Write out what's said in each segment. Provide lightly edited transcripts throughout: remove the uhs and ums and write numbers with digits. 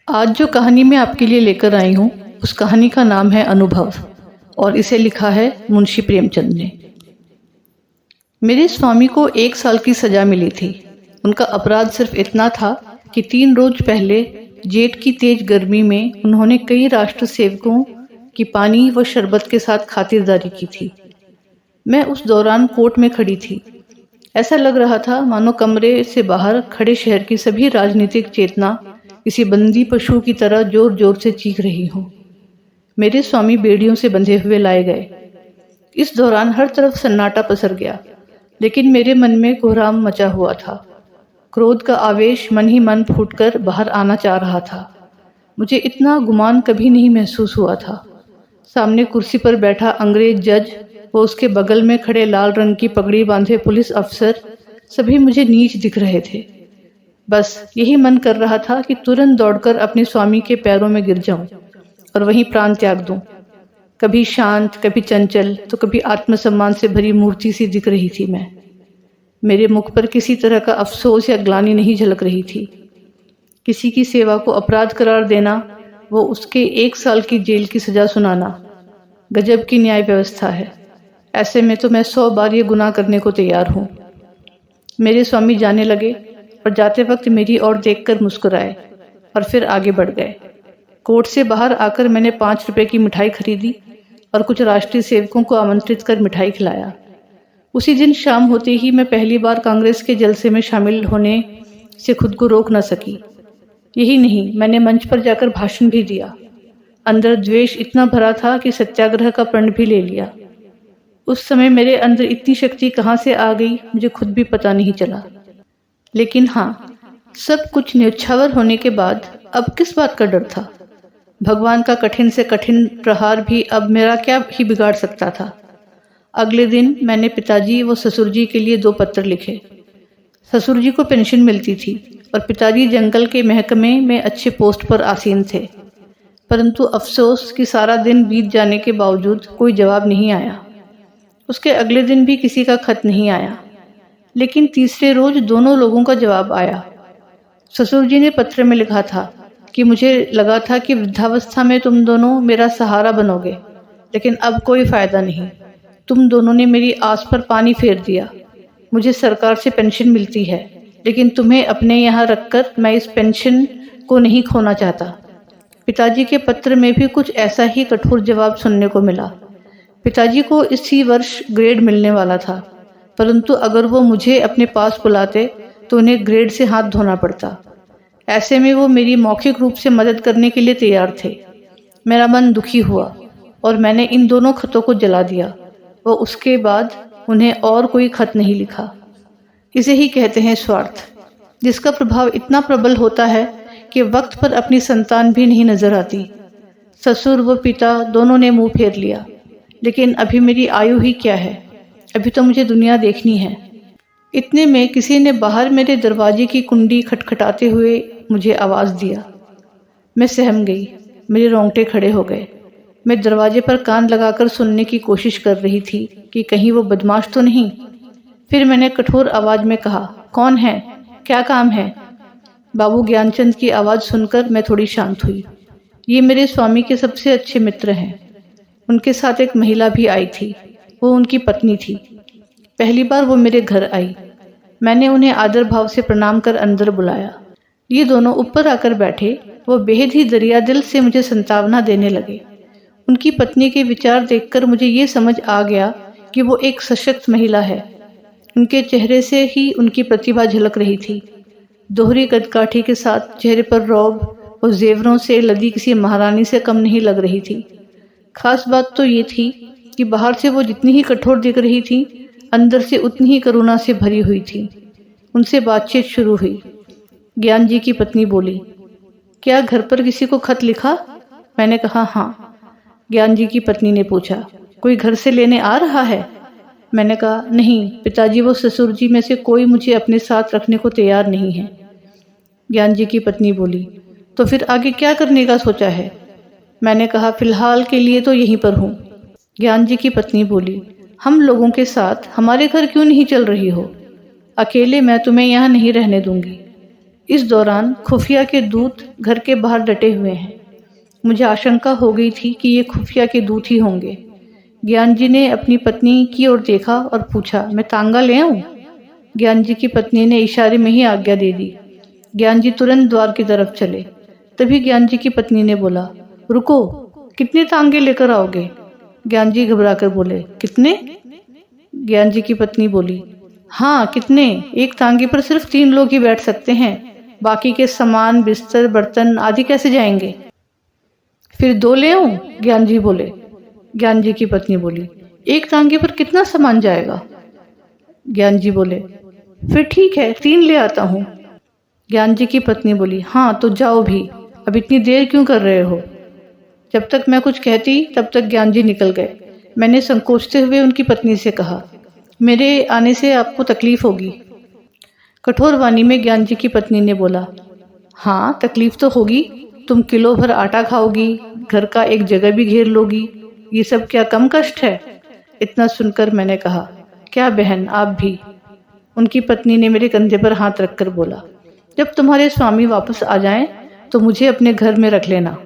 आज जो कहानी मैं आपके लिए लेकर आई हूँ उस कहानी का नाम है अनुभव और इसे लिखा है मुंशी प्रेमचंद ने। मेरे स्वामी को 1 साल की सजा मिली थी। उनका अपराध सिर्फ इतना था कि 3 रोज पहले जेठ की तेज गर्मी में उन्होंने कई राष्ट्र सेवकों की पानी व शरबत के साथ खातिरदारी की थी। मैं उस दौरान कोर्ट में खड़ी थी। ऐसा लग रहा था मानो कमरे से बाहर खड़े शहर की सभी राजनीतिक चेतना किसी बंदी पशु की तरह जोर जोर से चीख रही हो। मेरे स्वामी बेड़ियों से बंधे हुए लाए गए। इस दौरान हर तरफ सन्नाटा पसर गया, लेकिन मेरे मन में कोहराम मचा हुआ था। क्रोध का आवेश मन ही मन फूटकर बाहर आना चाह रहा था। मुझे इतना गुमान कभी नहीं महसूस हुआ था। सामने कुर्सी पर बैठा अंग्रेज जज वो उसके बगल में खड़े लाल रंग की पगड़ी बांधे पुलिस अफसर सभी मुझे नीच दिख रहे थे। बस यही मन कर रहा था कि तुरंत दौड़कर अपने स्वामी के पैरों में गिर जाऊं और वहीं प्राण त्याग दूं। कभी शांत, कभी चंचल, तो कभी आत्मसम्मान से भरी मूर्ति सी दिख रही थी मैं। मेरे मुख पर किसी तरह का अफसोस या ग्लानि नहीं झलक रही थी। किसी की सेवा को अपराध करार देना, वो उसके 1 साल की जेल की सजा सुनाना, गजब की न्याय व्यवस्था है। ऐसे में तो मैं 100 बार ये गुनाह करने को तैयार हूँ। मेरे स्वामी जाने लगे और जाते वक्त मेरी ओर देखकर मुस्कुराए और फिर आगे बढ़ गए। कोर्ट से बाहर आकर मैंने 5 रुपए की मिठाई खरीदी और कुछ राष्ट्रीय सेवकों को आमंत्रित कर मिठाई खिलाया। उसी दिन शाम होते ही मैं पहली बार कांग्रेस के जलसे में शामिल होने से खुद को रोक न सकी। यही नहीं, मैंने मंच पर जाकर भाषण भी दिया। अंदर द्वेष इतना भरा था कि सत्याग्रह का प्रण भी ले लिया। उस समय मेरे अंदर इतनी शक्ति कहाँ से आ गई मुझे खुद भी पता नहीं चला। लेकिन हाँ, सब कुछ न्यौछावर होने के बाद अब किस बात का डर था? भगवान का कठिन से कठिन प्रहार भी अब मेरा क्या ही बिगाड़ सकता था। अगले दिन मैंने पिताजी व ससुर जी के लिए 2 पत्र लिखे। ससुर जी को पेंशन मिलती थी और पिताजी जंगल के महकमे में अच्छे पोस्ट पर आसीन थे, परंतु अफसोस कि सारा दिन बीत जाने के बावजूद कोई जवाब नहीं आया। उसके अगले दिन भी किसी का खत नहीं आया, लेकिन तीसरे रोज दोनों लोगों का जवाब आया। ससुर जी ने पत्र में लिखा था कि मुझे लगा था कि वृद्धावस्था में तुम दोनों मेरा सहारा बनोगे, लेकिन अब कोई फायदा नहीं। तुम दोनों ने मेरी आस पर पानी फेर दिया। मुझे सरकार से पेंशन मिलती है, लेकिन तुम्हें अपने यहाँ रखकर मैं इस पेंशन को नहीं खोना चाहता। पिताजी के पत्र में भी कुछ ऐसा ही कठोर जवाब सुनने को मिला। पिताजी को इसी वर्ष ग्रेड मिलने वाला था, परंतु अगर वो मुझे अपने पास बुलाते तो उन्हें ग्रेड से हाथ धोना पड़ता। ऐसे में वो मेरी मौखिक रूप से मदद करने के लिए तैयार थे। मेरा मन दुखी हुआ और मैंने इन दोनों खतों को जला दिया। वो उसके बाद उन्हें और कोई खत नहीं लिखा। इसे ही कहते हैं स्वार्थ, जिसका प्रभाव इतना प्रबल होता है कि वक्त पर अपनी संतान भी नहीं नजर आती। ससुर व पिता दोनों ने मुंह फेर लिया, लेकिन अभी मेरी आयु ही क्या है, अभी तो मुझे दुनिया देखनी है। इतने में किसी ने बाहर मेरे दरवाजे की कुंडी खटखटाते हुए मुझे आवाज़ दिया। मैं सहम गई, मेरे रोंगटे खड़े हो गए। मैं दरवाजे पर कान लगाकर सुनने की कोशिश कर रही थी कि कहीं वो बदमाश तो नहीं। फिर मैंने कठोर आवाज़ में कहा, कौन है, क्या काम है? बाबू ज्ञानचंद की आवाज़ सुनकर मैं थोड़ी शांत हुई। ये मेरे स्वामी के सबसे अच्छे मित्र हैं। उनके साथ एक महिला भी आई थी, वो उनकी पत्नी थी। पहली बार वो मेरे घर आई। मैंने उन्हें आदर भाव से प्रणाम कर अंदर बुलाया। ये दोनों ऊपर आकर बैठे। वो बेहद ही दरिया दिल से मुझे संतावना देने लगे। उनकी पत्नी के विचार देखकर मुझे ये समझ आ गया कि वो एक सशक्त महिला है। उनके चेहरे से ही उनकी प्रतिभा झलक रही थी। दोहरी कदकाठी के साथ चेहरे पर रौब और जेवरों से लदी किसी महारानी से कम नहीं लग रही थी। खास बात तो ये थी कि बाहर से वो जितनी ही कठोर दिख रही थी, अंदर से उतनी ही करुणा से भरी हुई थी। उनसे बातचीत शुरू हुई। ज्ञान जी की पत्नी बोली, क्या घर पर किसी को खत लिखा? मैंने कहा हाँ। ज्ञान जी की पत्नी ने पूछा, कोई घर से लेने आ रहा है? मैंने कहा नहीं, पिताजी वो ससुर जी में से कोई मुझे अपने साथ रखने को तैयार नहीं है। ज्ञान जी की पत्नी बोली, तो फिर आगे क्या करने का सोचा है? मैंने कहा फिलहाल के लिए तो यहीं पर हूँ। ज्ञान जी की पत्नी बोली, हम लोगों के साथ हमारे घर क्यों नहीं चल रही हो? अकेले मैं तुम्हें यहाँ नहीं रहने दूंगी। इस दौरान खुफिया के दूत घर के बाहर डटे हुए हैं। मुझे आशंका हो गई थी कि ये खुफिया के दूत ही होंगे। ज्ञान जी ने अपनी पत्नी की ओर देखा और पूछा, मैं तांगा ले आऊं? ज्ञान जी की पत्नी ने इशारे में ही आज्ञा दे दी। ज्ञान जी तुरंत द्वार की तरफ चले। तभी ज्ञान जी की पत्नी ने बोला, रुको, कितने तांगे लेकर आओगे? ज्ञान जी घबरा कर बोले, कितने? ज्ञान जी की पत्नी बोली, हाँ कितने, एक तांगे पर सिर्फ 3 लोग ही बैठ सकते हैं, बाकी के सामान, बिस्तर, बर्तन आदि कैसे जाएंगे? फिर 2 ले आऊं? ज्ञान जी बोले। ज्ञान जी की पत्नी बोली, एक तांगे पर कितना सामान जाएगा? ज्ञान जी बोले, फिर ठीक है 3 ले आता हूँ। ज्ञान जी की पत्नी बोली, हाँ तो जाओ भी, अब इतनी देर क्यों कर रहे हो? जब तक मैं कुछ कहती तब तक ज्ञान जी निकल गए। मैंने संकोचते हुए उनकी पत्नी से कहा, मेरे आने से आपको तकलीफ होगी। कठोर वाणी में ज्ञान जी की पत्नी ने बोला, हाँ तकलीफ तो होगी, तुम किलो भर आटा खाओगी, घर का एक जगह भी घेर लोगी, ये सब क्या कम कष्ट है? इतना सुनकर मैंने कहा, क्या बहन आप भी? उनकी पत्नी ने मेरे कंधे पर हाथ रखकर बोला, जब तुम्हारे स्वामी वापस आ जाएं तो मुझे अपने घर में रख लेना,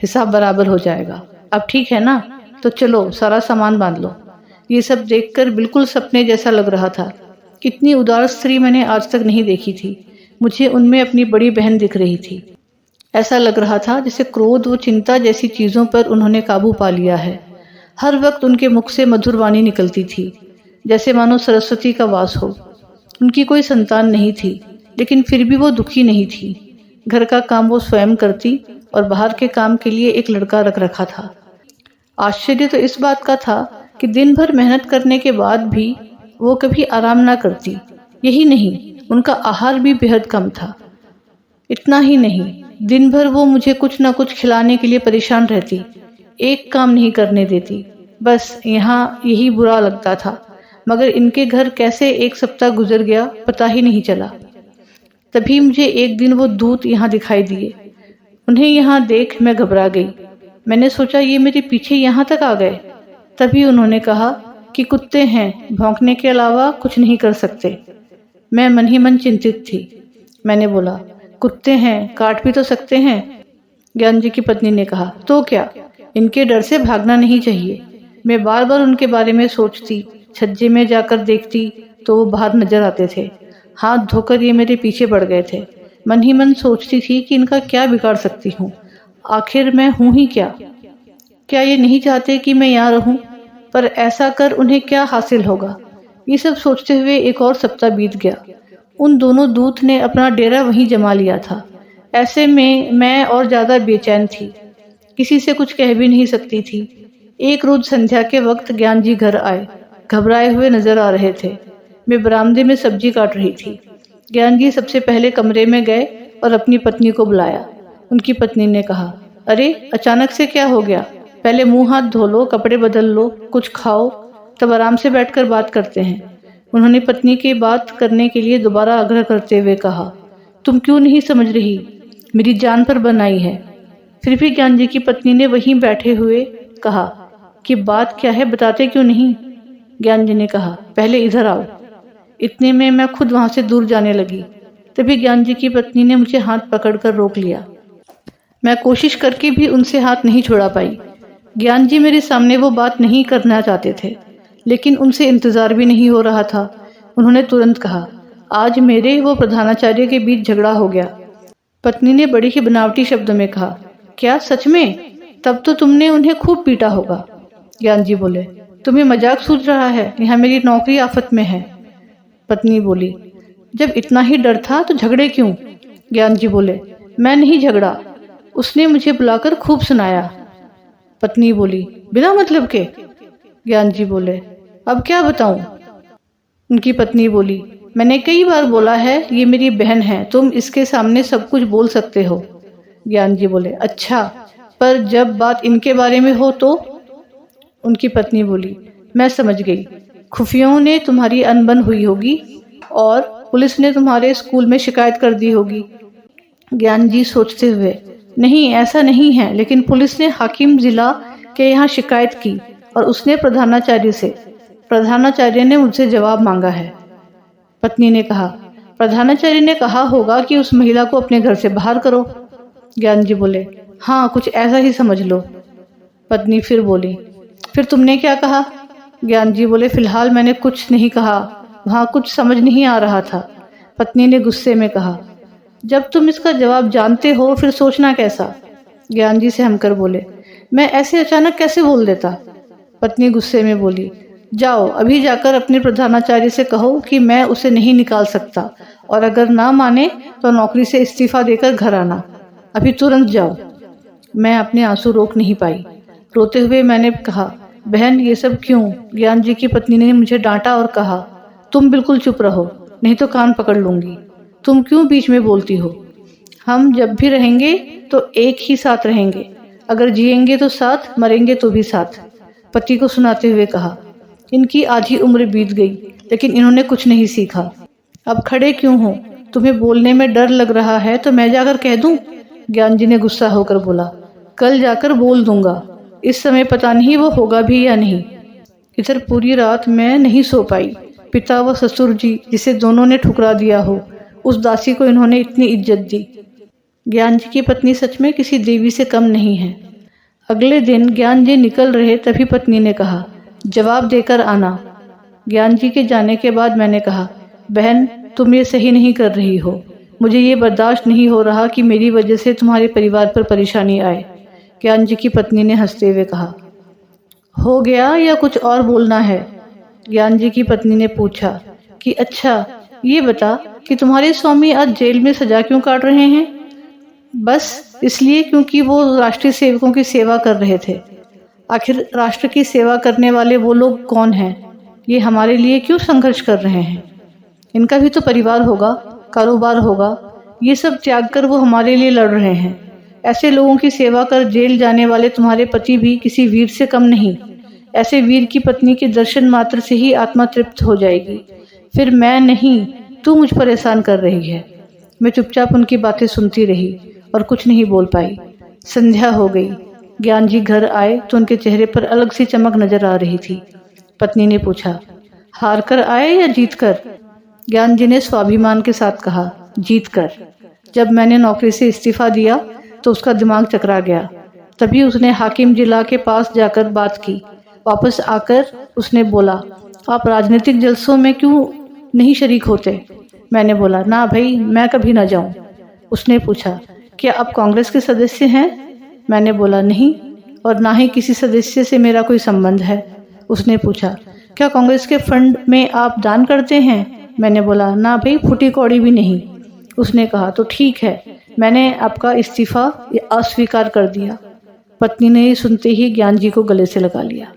हिसाब बराबर हो जाएगा। अब ठीक है ना? तो चलो सारा सामान बांध लो। ये सब देखकर बिल्कुल सपने जैसा लग रहा था। कितनी उदार स्त्री मैंने आज तक नहीं देखी थी। मुझे उनमें अपनी बड़ी बहन दिख रही थी। ऐसा लग रहा था जैसे क्रोध व चिंता जैसी चीज़ों पर उन्होंने काबू पा लिया है। हर वक्त उनके मुख से मधुर वाणी निकलती थी, जैसे मानो सरस्वती का वास हो। उनकी कोई संतान नहीं थी, लेकिन फिर भी वो दुखी नहीं थी। घर का काम वो स्वयं करती और बाहर के काम के लिए एक लड़का रख रखा था। आश्चर्य तो इस बात का था कि दिन भर मेहनत करने के बाद भी वो कभी आराम ना करती। यही नहीं, उनका आहार भी बेहद कम था। इतना ही नहीं, दिन भर वो मुझे कुछ ना कुछ खिलाने के लिए परेशान रहती, एक काम नहीं करने देती। बस यहाँ यही बुरा लगता था, मगर इनके घर कैसे एक सप्ताह गुजर गया पता ही नहीं चला। तभी मुझे एक दिन वो दूत यहाँ दिखाई दिए। उन्हें यहाँ देख मैं घबरा गई। मैंने सोचा ये मेरे पीछे यहाँ तक आ गए। तभी उन्होंने कहा कि कुत्ते हैं, भौंकने के अलावा कुछ नहीं कर सकते। मैं मन ही मन चिंतित थी। मैंने बोला, कुत्ते हैं, काट भी तो सकते हैं। ज्ञान जी की पत्नी ने कहा, तो क्या, इनके डर से भागना नहीं चाहिए। मैं बार बार उनके बारे में सोचती, छज्जे में जाकर देखती तो वो बाहर नजर आते थे। हाथ धोकर ये मेरे पीछे पड़ गए थे। मन ही मन सोचती थी कि इनका क्या बिगाड़ सकती हूँ। आखिर मैं हूँ ही क्या? क्या ये नहीं चाहते कि मैं यहाँ रहूं? पर ऐसा कर उन्हें क्या हासिल होगा? ये सब सोचते हुए एक और सप्ताह बीत गया। उन दोनों दूत ने अपना डेरा वहीं जमा लिया था। ऐसे में मैं और ज्यादा बेचैन थी, किसी से कुछ कह भी नहीं सकती थी। एक रोज संध्या के वक्त ज्ञान जी घर आए। घबराए हुए नजर आ रहे थे। मैं बरामदे में सब्जी काट रही थी। ज्ञान जी सबसे पहले कमरे में गए और अपनी पत्नी को बुलाया। उनकी पत्नी ने कहा, अरे अचानक से क्या हो गया? पहले मुंह हाथ धो लो, कपड़े बदल लो, कुछ खाओ, तब आराम से बैठकर बात करते हैं। उन्होंने पत्नी की बात करने के लिए दोबारा आग्रह करते हुए कहा, तुम क्यों नहीं समझ रही? मेरी जान पर बन आई है। फिर भी ज्ञान जी की पत्नी ने वहीं बैठे हुए कहा कि बात क्या है, बताते क्यों नहीं? ज्ञान जी ने कहा, पहले इधर आओ। इतने में मैं खुद वहां से दूर जाने लगी। तभी ज्ञान जी की पत्नी ने मुझे हाथ पकड़कर रोक लिया। मैं कोशिश करके भी उनसे हाथ नहीं छुड़ा पाई। ज्ञान जी मेरे सामने वो बात नहीं करना चाहते थे, लेकिन उनसे इंतजार भी नहीं हो रहा था। उन्होंने तुरंत कहा, आज मेरे वो प्रधानाचार्य के बीच झगड़ा हो गया। पत्नी ने बड़ी ही बनावटी शब्दों में कहा, क्या सच में? तब तो तुमने उन्हें खूब पीटा होगा। ज्ञान जी बोले, तुम्हें मजाक सूझ रहा है? यहाँ मेरी नौकरी आफत में है। पत्नी बोली, जब इतना ही डर था तो झगड़े क्यों? ज्ञान जी बोले, मैं नहीं झगड़ा, उसने मुझे बुलाकर खूब सुनाया। पत्नी बोली, बिना मतलब के? ज्ञान जी बोले, अब क्या बताऊं? उनकी पत्नी बोली, मैंने कई बार बोला है ये मेरी बहन है, तुम इसके सामने सब कुछ बोल सकते हो। ज्ञान जी बोले, अच्छा, पर जब बात इनके बारे में हो तो? उनकी पत्नी बोली, मैं समझ गई, खुफियों ने तुम्हारी अनबन हुई होगी और पुलिस ने तुम्हारे स्कूल में शिकायत कर दी होगी। ज्ञान जी सोचते हुए, नहीं ऐसा नहीं है, लेकिन पुलिस ने हाकिम जिला के यहाँ शिकायत की और उसने प्रधानाचार्य ने मुझसे जवाब मांगा है। पत्नी ने कहा, प्रधानाचार्य ने कहा होगा कि उस महिला को अपने घर से बाहर करो। ज्ञान जी बोले, हाँ कुछ ऐसा ही समझ लो। पत्नी फिर बोली, फिर तुमने क्या कहा? ज्ञान जी बोले, फिलहाल मैंने कुछ नहीं कहा, वहाँ कुछ समझ नहीं आ रहा था। पत्नी ने गुस्से में कहा, जब तुम इसका जवाब जानते हो फिर सोचना कैसा? ज्ञान जी से हमकर बोले, मैं ऐसे अचानक कैसे बोल देता? पत्नी गुस्से में बोली, जाओ अभी जाकर अपने प्रधानाचार्य से कहो कि मैं उसे नहीं निकाल सकता, और अगर ना माने तो नौकरी से इस्तीफा देकर घर आना, अभी तुरंत जाओ। मैं अपने आंसू रोक नहीं पाई। रोते हुए मैंने कहा, बहन ये सब क्यों? ज्ञान जी की पत्नी ने मुझे डांटा और कहा, तुम बिल्कुल चुप रहो, नहीं तो कान पकड़ लूंगी। तुम क्यों बीच में बोलती हो? हम जब भी रहेंगे तो एक ही साथ रहेंगे, अगर जिएंगे तो साथ, मरेंगे तो भी साथ। पति को सुनाते हुए कहा, इनकी आधी उम्र बीत गई लेकिन इन्होंने कुछ नहीं सीखा। अब खड़े क्यों हो? तुम्हें बोलने में डर लग रहा है तो मैं जाकर कह दूं? ज्ञान जी ने गुस्सा होकर बोला, कल जाकर बोल दूंगा, इस समय पता नहीं वो होगा भी या नहीं। इधर पूरी रात मैं नहीं सो पाई। पिता व ससुर जी जिसे दोनों ने ठुकरा दिया हो, उस दासी को इन्होंने इतनी इज्जत दी। ज्ञान जी की पत्नी सच में किसी देवी से कम नहीं है। अगले दिन ज्ञान जी निकल रहे तभी पत्नी ने कहा, जवाब देकर आना। ज्ञान जी के जाने के बाद मैंने कहा, बहन तुम ये सही नहीं कर रही हो, मुझे ये बर्दाश्त नहीं हो रहा कि मेरी वजह से तुम्हारे परिवार पर परेशानी आए। ज्ञान जी की पत्नी ने हंसते हुए कहा, हो गया या कुछ और बोलना है? ज्ञान जी की पत्नी ने पूछा कि अच्छा ये बता कि तुम्हारे स्वामी आज जेल में सजा क्यों काट रहे हैं? बस इसलिए क्योंकि वो राष्ट्रीय सेवकों की सेवा कर रहे थे। आखिर राष्ट्र की सेवा करने वाले वो लोग कौन हैं? ये हमारे लिए क्यों संघर्ष कर रहे हैं? इनका भी तो परिवार होगा, कारोबार होगा, ये सब त्याग कर वो हमारे लिए लड़ रहे हैं। ऐसे लोगों की सेवा कर जेल जाने वाले तुम्हारे पति भी किसी वीर से कम नहीं। ऐसे वीर की पत्नी के दर्शन मात्र से ही आत्मा तृप्त हो जाएगी। फिर मैं नहीं, तू मुझ पर एहसान कर रही है। मैं चुपचाप उनकी बातें सुनती रही और कुछ नहीं बोल पाई। संध्या हो गई। ज्ञान जी घर आए तो उनके चेहरे पर अलग सी चमक नजर आ रही थी। पत्नी ने पूछा, हार कर आए या जीत कर? ज्ञान जी ने स्वाभिमान के साथ कहा, जीत कर। जब मैंने नौकरी से इस्तीफा दिया तो उसका दिमाग चकरा गया। तभी उसने हाकिम जिला के पास जाकर बात की। वापस आकर उसने बोला, आप राजनीतिक जलसों में क्यों नहीं शरीक होते? मैंने बोला, ना भाई मैं कभी ना जाऊं। उसने पूछा, क्या आप कांग्रेस के सदस्य हैं? मैंने बोला, नहीं, और ना ही किसी सदस्य से मेरा कोई संबंध है। उसने पूछा, क्या कांग्रेस के फंड में आप दान करते हैं? मैंने बोला, ना भाई फुटी कौड़ी भी नहीं। उसने कहा, तो ठीक है, मैंने आपका इस्तीफा अस्वीकार कर दिया। पत्नी ने सुनते ही ज्ञान जी को गले से लगा लिया।